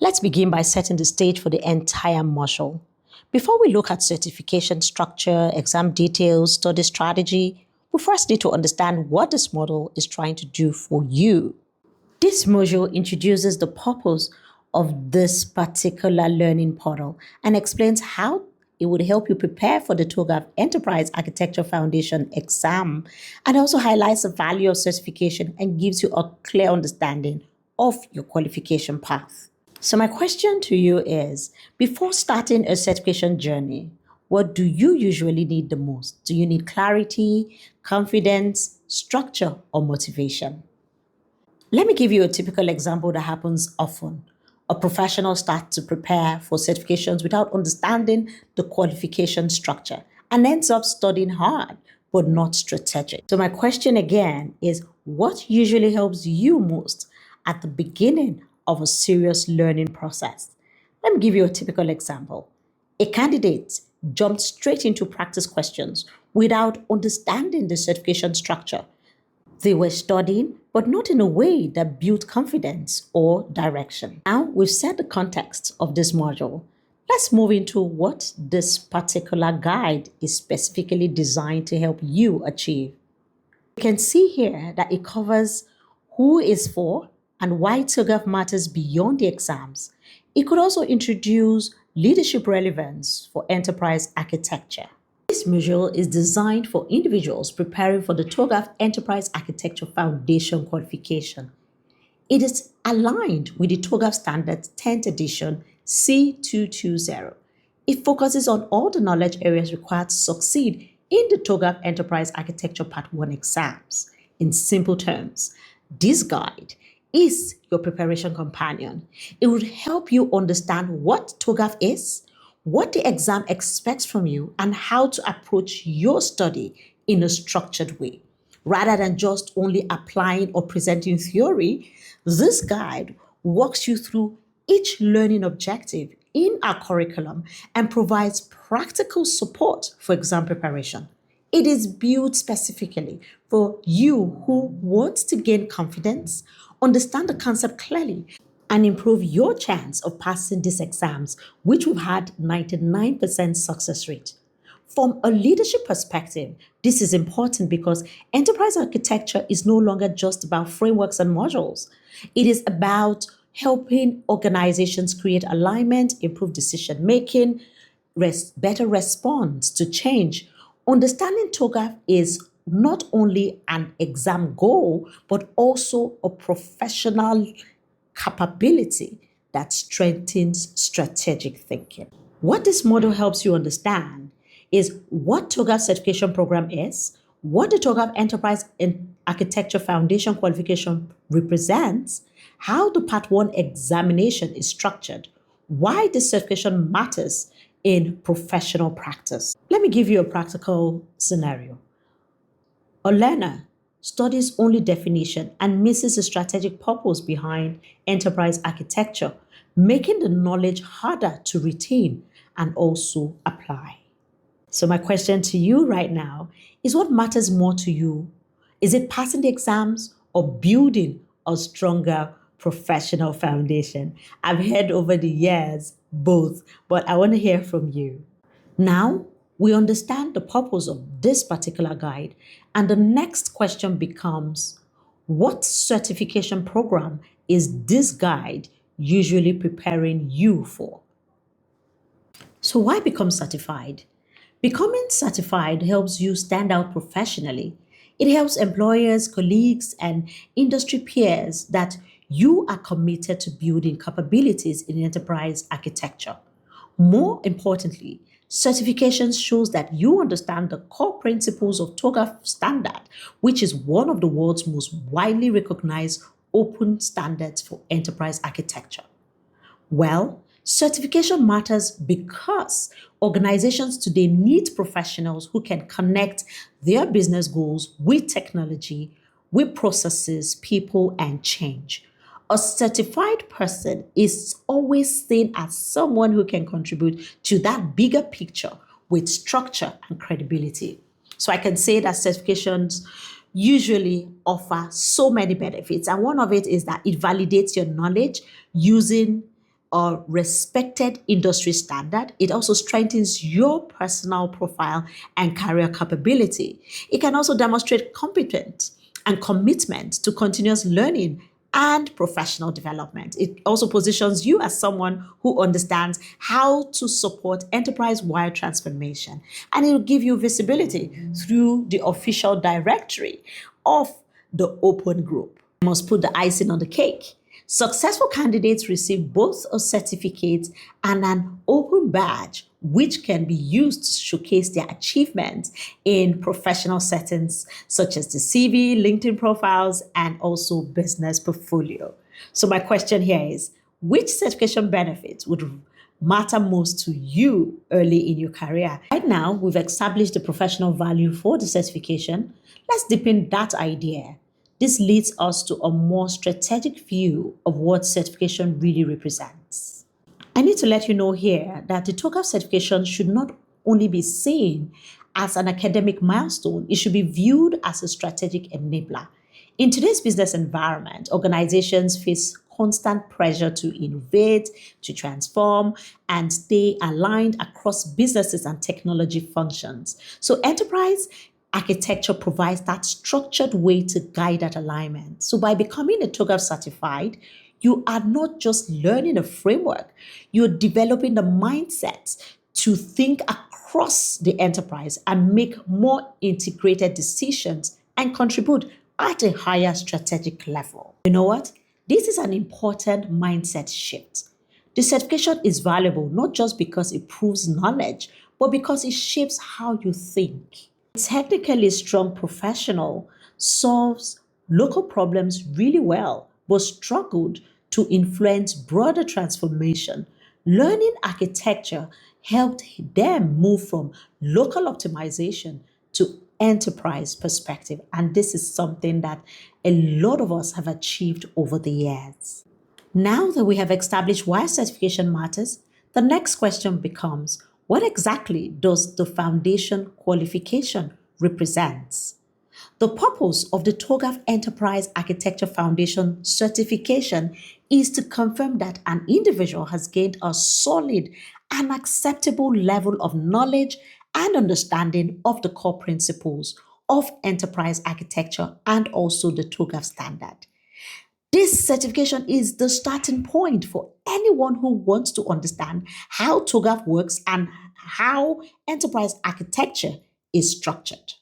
Let's begin by setting the stage for the entire module. Before we look at certification structure, exam details, study strategy, we first need to understand what this module is trying to do for you. This module introduces the purpose of this particular learning portal and explains how it would help you prepare for the Togaf Enterprise Architecture Foundation exam, and also highlights the value of certification and gives you a clear understanding of your qualification path. So my question to you is, before starting a certification journey, what do you usually need the most? Do you need clarity, confidence, structure, or motivation? Let me give you a typical example that happens often. A professional starts to prepare for certifications without understanding the qualification structure and ends up studying hard, but not strategic. So my question again is, what usually helps you most at the beginning of a serious learning process? Let me give you a typical example. A candidate jumped straight into practice questions without understanding the certification structure. They were studying, but not in a way that built confidence or direction. Now we've set the context of this module. Let's move into what this particular guide is specifically designed to help you achieve. You can see here that it covers who is for and why Togaf matters beyond the exams. It could also introduce leadership relevance for enterprise architecture. This module is designed for individuals preparing for the Togaf Enterprise Architecture Foundation qualification. It is aligned with the Togaf Standards 10th edition C220. It focuses on all the knowledge areas required to succeed in the Togaf Enterprise Architecture Part 1 exams. In simple terms, this guide is your preparation companion. It will help you understand what Togaf is, what the exam expects from you, and how to approach your study in a structured way. Rather than just only applying or presenting theory, this guide walks you through each learning objective in our curriculum and provides practical support for exam preparation. It is built specifically for you who wants to gain confidence, understand the concept clearly, and improve your chance of passing these exams, which we've had 99% success rate. From a leadership perspective, this is important because enterprise architecture is no longer just about frameworks and modules. It is about helping organizations create alignment, improve decision-making, better response to change. Understanding Togaf is not only an exam goal, but also a professional capability that strengthens strategic thinking. What this model helps you understand is what Togaf certification program is, what the Togaf Enterprise Architecture Foundation qualification represents, how the Part 1 examination is structured, why this certification matters in professional practice. Let me give you a practical scenario. A learner studies only definition and misses the strategic purpose behind enterprise architecture, making the knowledge harder to retain and also apply. So my question to you right now is, what matters more to you? Is it passing the exams or building a stronger professional foundation? I've heard over the years both, but I want to hear from you. Now, we understand the purpose of this particular guide, and the next question becomes, what certification program is this guide usually preparing you for? So why become certified? Becoming certified helps you stand out professionally. It helps employers, colleagues, and industry peers that you are committed to building capabilities in enterprise architecture. More importantly, certification shows that you understand the core principles of Togaf standard, which is one of the world's most widely recognized open standards for enterprise architecture. Well, certification matters because organizations today need professionals who can connect their business goals with technology, with processes, people, and change. A certified person is always seen as someone who can contribute to that bigger picture with structure and credibility. So I can say that certifications usually offer so many benefits. And one of it is that it validates your knowledge using a respected industry standard. It also strengthens your personal profile and career capability. It can also demonstrate competence and commitment to continuous learning and professional development. It also positions you as someone who understands how to support enterprise-wide transformation, and it will give you visibility through the official directory of the open group. I must put the icing on the cake. Successful candidates receive both a certificate and an open badge, which can be used to showcase their achievements in professional settings such as the CV, LinkedIn profiles, and also business portfolio. So, my question here is, which certification benefits would matter most to you early in your career? Right now, we've established the professional value for the certification. Let's deepen that idea. This leads us to a more strategic view of what certification really represents. I need to let you know here that the Togaf certification should not only be seen as an academic milestone, it should be viewed as a strategic enabler. In today's business environment, organizations face constant pressure to innovate, to transform, and stay aligned across businesses and technology functions. So, enterprise architecture provides that structured way to guide that alignment. So, by becoming a TOGAF certified, you are not just learning a framework, you're developing the mindset to think across the enterprise and make more integrated decisions and contribute at a higher strategic level. You know what? This is an important mindset shift. The certification is valuable not just because it proves knowledge, but because it shapes how you think. A technically strong professional solves local problems really well, but struggled to influence broader transformation. Learning architecture helped them move from local optimization to enterprise perspective. And this is something that a lot of us have achieved over the years. Now that we have established why certification matters, the next question becomes, what exactly does the foundation qualification represent? The purpose of the TOGAF Enterprise Architecture Foundation certification is to confirm that an individual has gained a solid and acceptable level of knowledge and understanding of the core principles of enterprise architecture and also the TOGAF standard. This certification is the starting point for anyone who wants to understand how TOGAF works and how enterprise architecture is structured.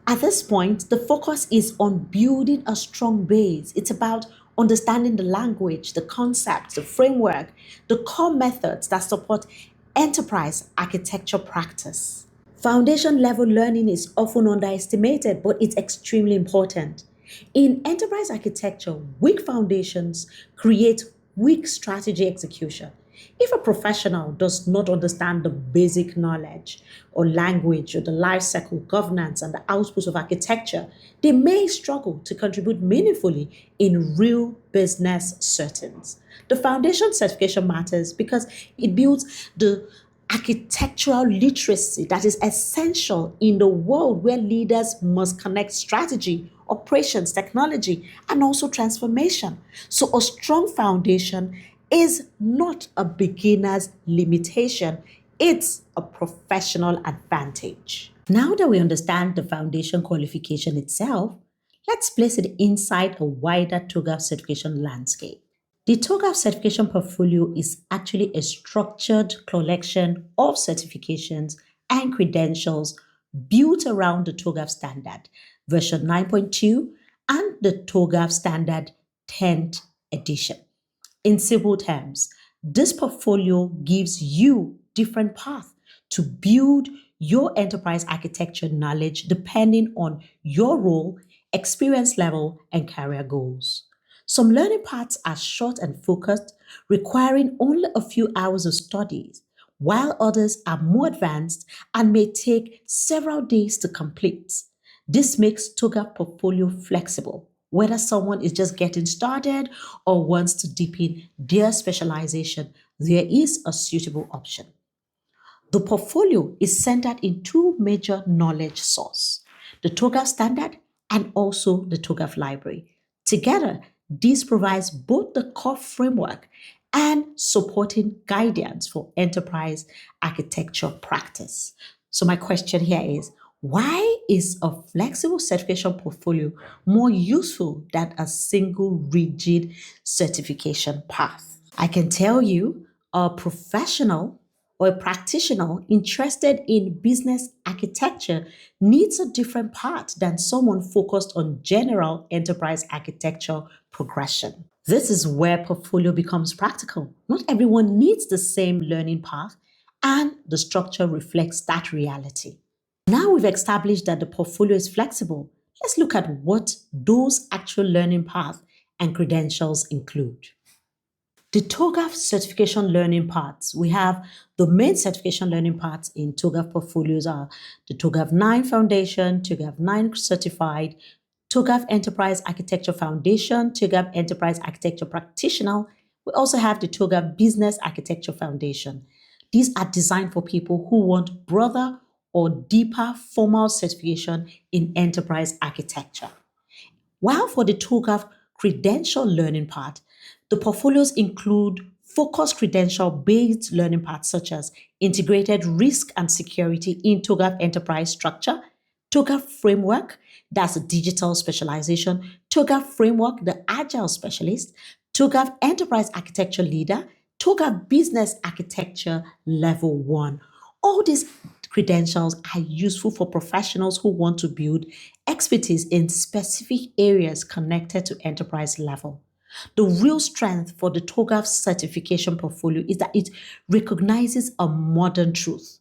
At this point, the focus is on building a strong base. It's about understanding the language, the concepts, the framework, the core methods that support enterprise architecture practice. Foundation level learning is often underestimated, but it's extremely important. In enterprise architecture, weak foundations create weak strategy execution. If a professional does not understand the basic knowledge or language or the life cycle governance and the outputs of architecture, they may struggle to contribute meaningfully in real business settings. The foundation certification matters because it builds the architectural literacy that is essential in the world where leaders must connect strategy, operations, technology, and also transformation. So, a strong foundation is not a beginner's limitation, it's a professional advantage. Now that we understand the foundation qualification itself, let's place it inside a wider TOGAF certification landscape. The TOGAF certification portfolio is actually a structured collection of certifications and credentials built around the TOGAF standard, version 9.2, and the TOGAF standard 10th edition. In simple terms, this portfolio gives you different paths to build your enterprise architecture knowledge depending on your role, experience level, and career goals. Some learning paths are short and focused, requiring only a few hours of studies, while others are more advanced and may take several days to complete. This makes TOGAF portfolio flexible, whether someone is just getting started or wants to deepen their specialization, there is a suitable option. The portfolio is centered in two major knowledge sources, the TOGAF standard and also the TOGAF library. Together, this provides both the core framework and supporting guidance for enterprise architecture practice. So my question here is, why is a flexible certification portfolio more useful than a single rigid certification path? I can tell you, a professional or a practitioner interested in business architecture needs a different path than someone focused on general enterprise architecture progression. This is where portfolio becomes practical. Not everyone needs the same learning path, and the structure reflects that reality. Now we've established that the portfolio is flexible. Let's look at what those actual learning paths and credentials include. The Togaf certification learning paths. We have the main certification learning paths in Togaf portfolios are the Togaf 9 Foundation, Togaf 9 Certified, Togaf Enterprise Architecture Foundation, Togaf Enterprise Architecture Practitioner. We also have the Togaf Business Architecture Foundation. These are designed for people who want broader or deeper formal certification in enterprise architecture. While for the Togaf credential learning part, the portfolios include focused credential-based learning paths such as integrated risk and security in Togaf enterprise structure, Togaf framework, that's a digital specialization, Togaf framework, the agile specialist, Togaf enterprise architecture leader, Togaf business architecture level 1. All these credentials are useful for professionals who want to build expertise in specific areas connected to enterprise level. The real strength for the Togaf certification portfolio is that it recognizes a modern truth.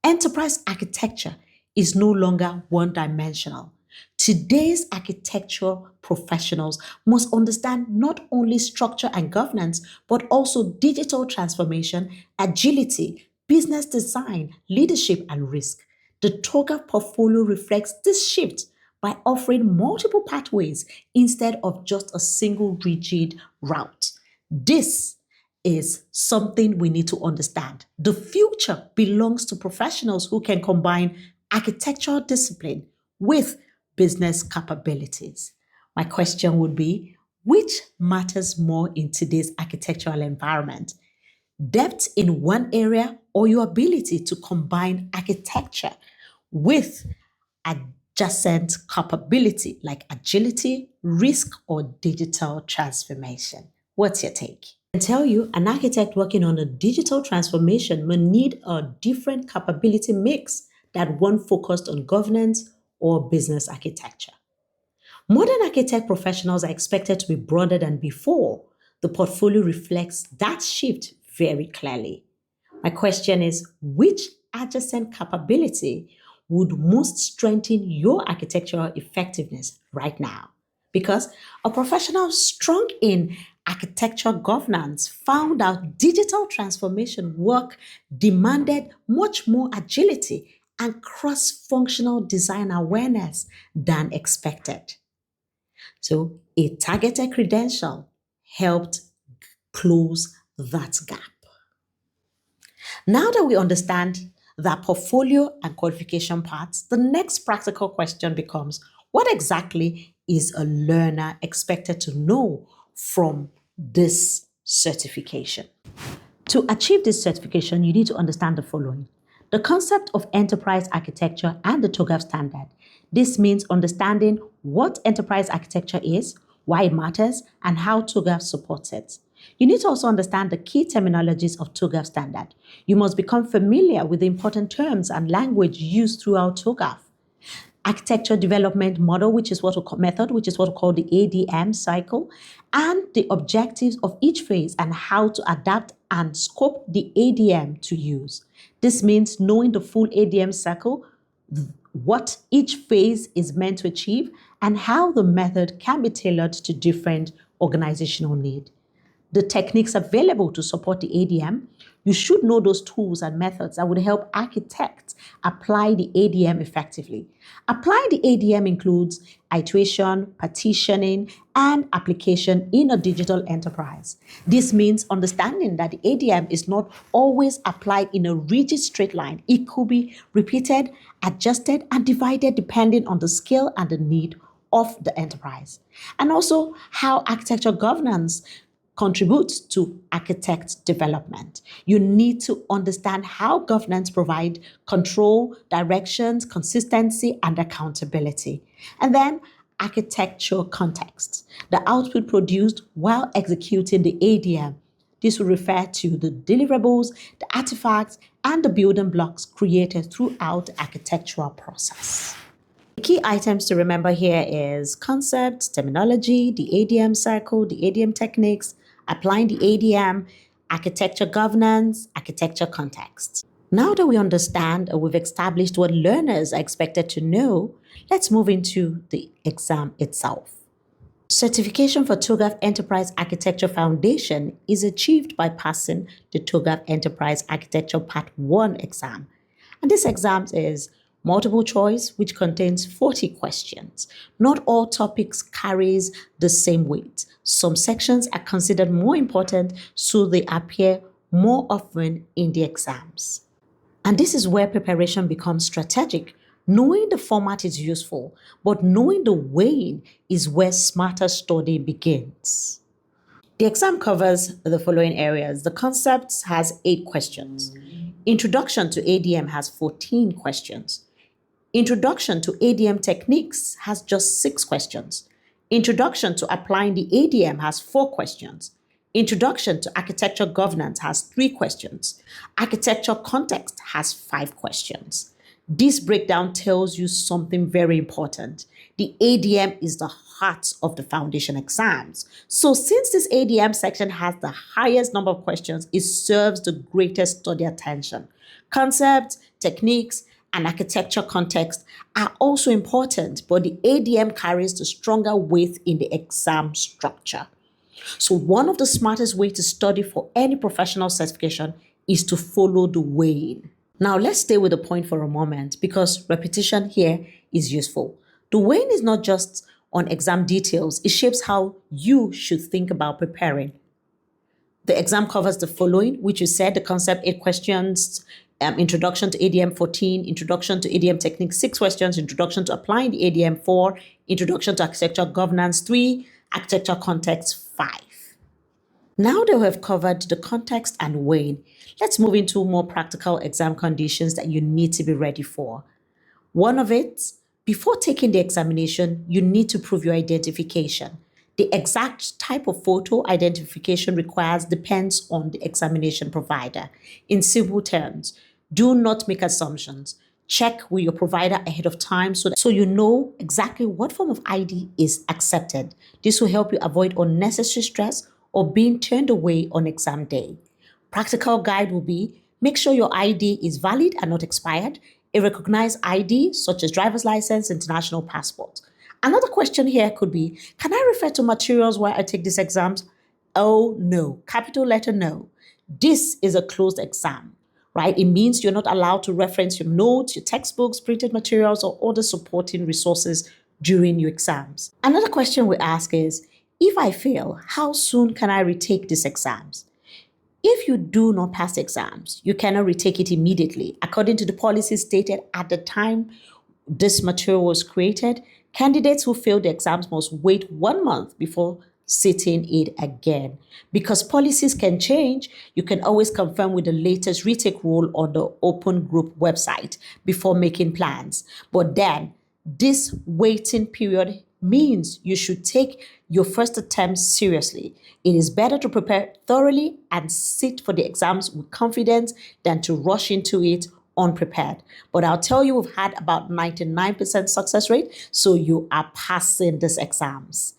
Enterprise architecture is no longer one-dimensional. Today's architecture professionals must understand not only structure and governance, but also digital transformation, agility, business design, leadership, and risk. The Togaf portfolio reflects this shift by offering multiple pathways instead of just a single rigid route. This is something we need to understand. The future belongs to professionals who can combine architectural discipline with business capabilities. My question would be, which matters more in today's architectural environment? Depth in one area or your ability to combine architecture with adjacent capability like agility, risk, or digital transformation? What's your take? I tell you, an architect working on a digital transformation may need a different capability mix than one focused on governance or business architecture. Modern architect professionals are expected to be broader than before. The portfolio reflects that shift very clearly. My question is, which adjacent capability would most strengthen your architectural effectiveness right now? Because a professional strong in architecture governance found out digital transformation work demanded much more agility and cross-functional design awareness than expected. So a targeted credential helped close that gap. Now that we understand the portfolio and qualification parts, the next practical question becomes, what exactly is a learner expected to know from this certification? To achieve this certification, you need to understand the following. The concept of enterprise architecture and the Togaf standard. This means understanding what enterprise architecture is, why it matters, and how Togaf supports it. You need to also understand the key terminologies of Togaf standard. You must become familiar with the important terms and language used throughout Togaf. Architecture development model, which is what we call method, which is what we call the ADM cycle, and the objectives of each phase and how to adapt and scope the ADM to use. This means knowing the full ADM cycle, what each phase is meant to achieve, and how the method can be tailored to different organizational needs. The techniques available to support the ADM, you should know those tools and methods that would help architects apply the ADM effectively. Applying the ADM includes iteration, partitioning, and application in a digital enterprise. This means understanding that the ADM is not always applied in a rigid straight line. It could be repeated, adjusted, and divided depending on the scale and the need of the enterprise. And also how architecture governance contributes to architect development. You need to understand how governance provide control, directions, consistency, and accountability. And then architecture context, the output produced while executing the ADM. This will refer to the deliverables, the artifacts, and the building blocks created throughout the architectural process. The key items to remember here is concepts, terminology, the ADM cycle, the ADM techniques, applying the ADM, architecture governance, architecture context. Now that we understand or we've established what learners are expected to know, let's move into the exam itself. Certification for Togaf Enterprise Architecture Foundation is achieved by passing the Togaf Enterprise Architecture Part 1 exam. And this exam is multiple choice, which contains 40 questions. Not all topics carries the same weight. Some sections are considered more important, so they appear more often in the exams. And this is where preparation becomes strategic. Knowing the format is useful, but knowing the weighing is where smarter study begins. The exam covers the following areas. The concepts has 8 questions. Introduction to ADM has 14 questions. Introduction to ADM techniques has just 6 questions. Introduction to applying the ADM has 4 questions. Introduction to architecture governance has 3 questions. Architecture context has 5 questions. This breakdown tells you something very important. The ADM is the heart of the foundation exams. So since this ADM section has the highest number of questions, it serves the greatest study attention. Concepts, techniques, and architecture context are also important, but the ADM carries the stronger weight in the exam structure. So one of the smartest ways to study for any professional certification is to follow the weighing. Now let's stay with the point for a moment because repetition here is useful. The weighing is not just on exam details, it shapes how you should think about preparing. The exam covers the following, which you said, the concept 8 questions, introduction to ADM 14, introduction to ADM technique 6 questions, introduction to applying the ADM 4, introduction to architecture governance 3, architecture context 5. Now that we have covered the context and weighing, let's move into more practical exam conditions that you need to be ready for. One of it, before taking the examination, you need to prove your identification. The exact type of photo identification depends on the examination provider. In simple terms, do not make assumptions. Check with your provider ahead of time so you know exactly what form of ID is accepted. This will help you avoid unnecessary stress or being turned away on exam day. Practical guide will be, make sure your ID is valid and not expired, a recognized ID such as driver's license, international passport. Another question here could be, can I refer to materials while I take these exams? Oh no, capital letter no. This is a closed exam, right? It means you're not allowed to reference your notes, your textbooks, printed materials, or other supporting resources during your exams. Another question we ask is, if I fail, how soon can I retake these exams? If you do not pass exams, you cannot retake it immediately. According to the policy stated at the time this material was created, candidates who failed the exams must wait 1 month before sitting it again. Because policies can change, you can always confirm with the latest retake rule on the open group website before making plans. But then, this waiting period means you should take your first attempt seriously. It is better to prepare thoroughly and sit for the exams with confidence than to rush into it unprepared. But I'll tell you, we've had about 99% success rate, so you are passing these exams.